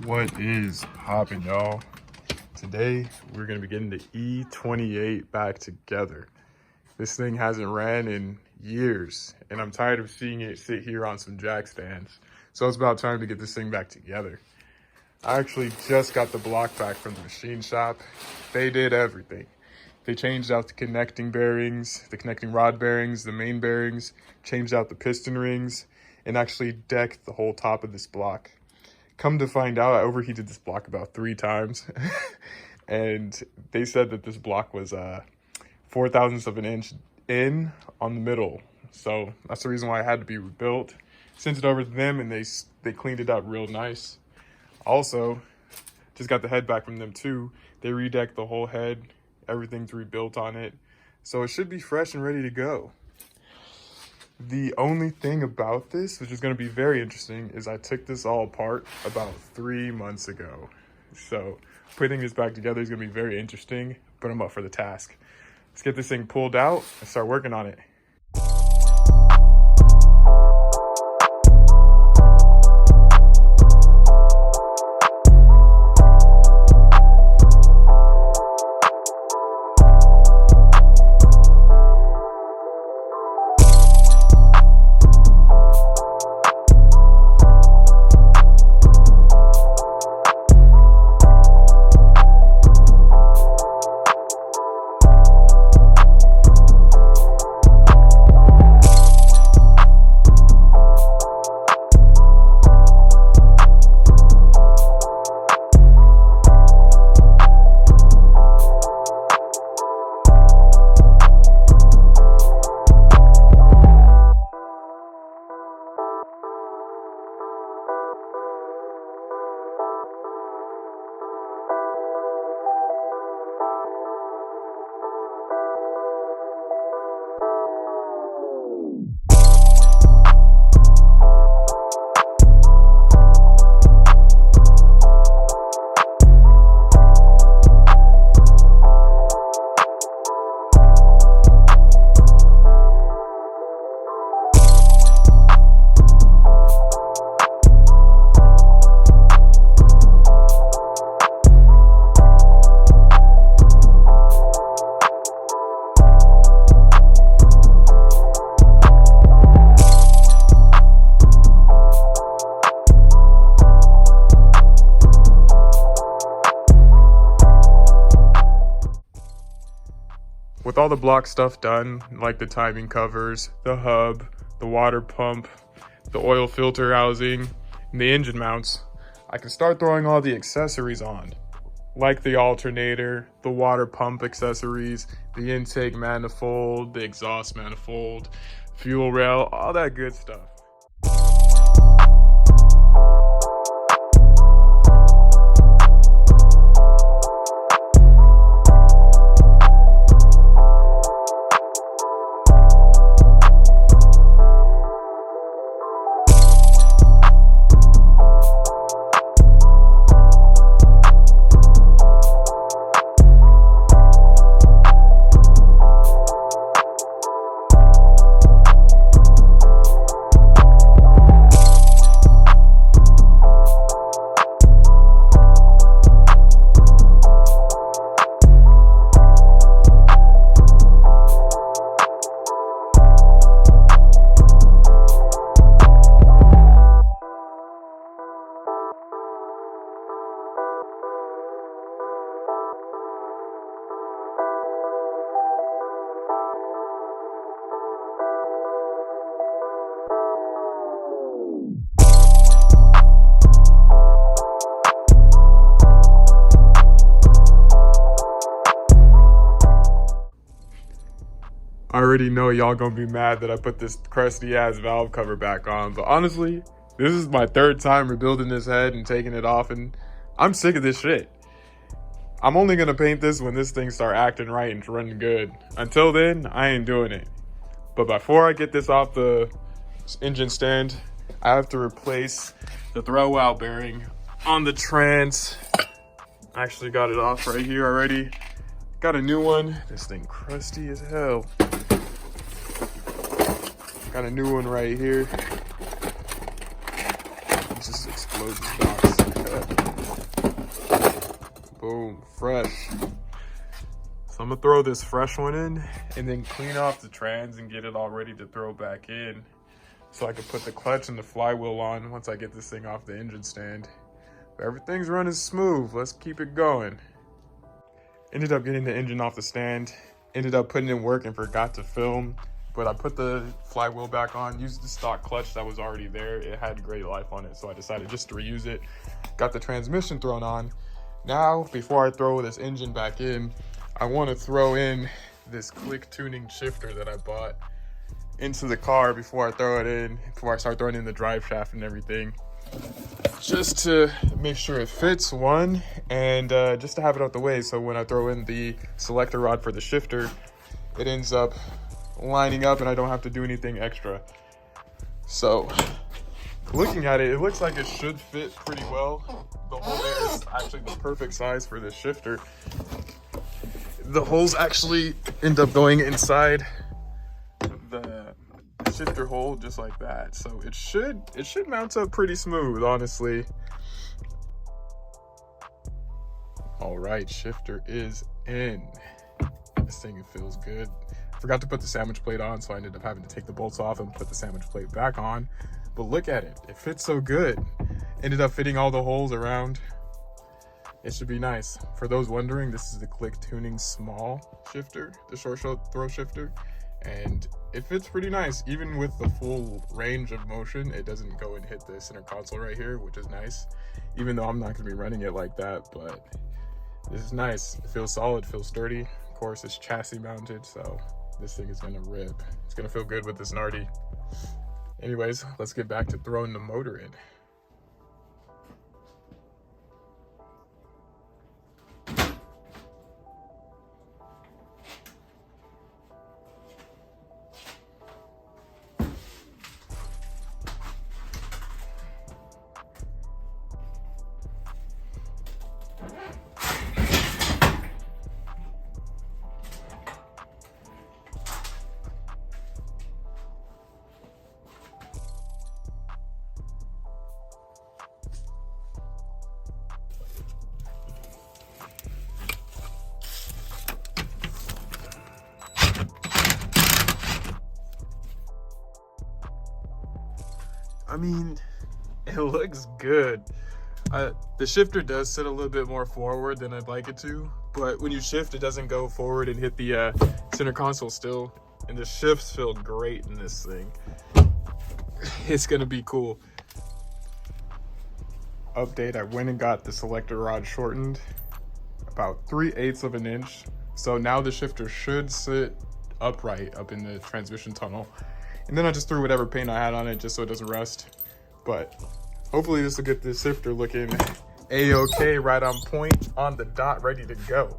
What is poppin', y'all? Today we're gonna be getting the E28 back together. This thing hasn't ran in years, and I'm tired of seeing it sit here on some jack stands. So it's about time to get this thing back together. I actually just got the block back from the machine shop. They did everything. They changed out the connecting bearings, the connecting rod bearings, the main bearings, changed out the piston rings, and actually decked the whole top of this block. Come to find out, I overheated this block about 3 times. And they said that this block was 0.04 of an inch in on the middle. So that's the reason why it had to be rebuilt. Sent it over to them and they cleaned it up real nice. Also, just got the head back from them too. They redecked the whole head, everything's rebuilt on it. So it should be fresh and ready to go. The only thing about this, which is going to be very interesting, is I took this all apart about 3 months ago. So putting this back together is going to be very interesting, but I'm up for the task. Let's get this thing pulled out and start working on it. With all the block stuff done, like the timing covers, the hub, the water pump, the oil filter housing, and the engine mounts, I can start throwing all the accessories on, like the alternator, the water pump accessories, the intake manifold, the exhaust manifold, fuel rail, all that good stuff. I already know y'all gonna be mad that I put this crusty ass valve cover back on, but honestly, this is my 3rd time rebuilding this head and taking it off, and I'm sick of this shit. I'm only gonna paint this when this thing start acting right and running good. Until then, I ain't doing it. But before I get this off the engine stand, I have to replace the throwout bearing on the trans. I actually got it off right here already. Got a new one. This thing crusty as hell. Got a new one right here. This just explodes this box like that. Boom, fresh. So I'm gonna throw this fresh one in and then clean off the trans and get it all ready to throw back in so I can put the clutch and the flywheel on once I get this thing off the engine stand. But everything's running smooth. Let's keep it going. Ended up getting the engine off the stand. Ended up putting in work and forgot to film. But I put the flywheel back on, used the stock clutch that was already there. It had great life on it, so I decided just to reuse it. Got the transmission thrown on. Now, before I throw this engine back in, I want to throw in this click tuning shifter that I bought into the car before I throw it in, before I start throwing in the drive shaft and everything. Just to make sure it fits, one, and just to have it out the way so when I throw in the selector rod for the shifter, it ends up lining up and I don't have to do anything extra. So looking at it, it looks like it should fit pretty well. The hole there is actually the perfect size for this shifter. The holes actually end up going inside the shifter hole just like that. So it should mount up pretty smooth, honestly. All right, shifter is in. This thing, it feels good. Forgot to put the sandwich plate on, so I ended up having to take the bolts off and put the sandwich plate back on. But look at it, it fits so good. Ended up fitting all the holes around. It should be nice. For those wondering, this is the click tuning small shifter, the short throw shifter, and it fits pretty nice. Even with the full range of motion, it doesn't go and hit the center console right here, which is nice. Even though I'm not gonna be running it like that, but this is nice. It feels solid, feels sturdy. Of course, it's chassis mounted, so this thing is gonna rip. It's gonna feel good with this Nardi. Anyways, let's get back to throwing the motor in. I mean, it looks good. The shifter does sit a little bit more forward than I'd like it to, but when you shift, it doesn't go forward and hit the center console still. And the shifts feel great in this thing. It's gonna be cool. Update, I went and got the selector rod shortened about 3/8 of an inch. So now the shifter should sit upright up in the transmission tunnel. And then I just threw whatever paint I had on it just so it doesn't rust. But hopefully this will get this shifter looking a-okay, right on point, on the dot, ready to go.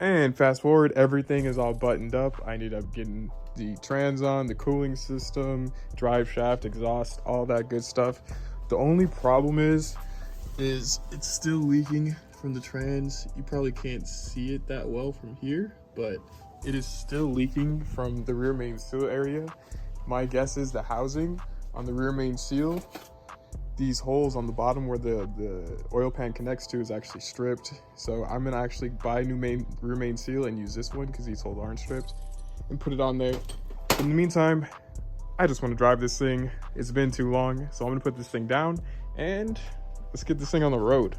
And fast forward, everything is all buttoned up. I ended up getting the trans on, the cooling system, drive shaft, exhaust, all that good stuff. The only problem is it's still leaking from the trans. You probably can't see it that well from here, but it is still leaking from the rear main seal area. My guess is the housing on the rear main seal, these holes on the bottom where the oil pan connects to is actually stripped. So I'm gonna actually buy a new rear main seal and use this one because these holes aren't stripped and put it on there. In the meantime, I just want to drive this thing. It's been too long, so I'm gonna put this thing down and let's get this thing on the road.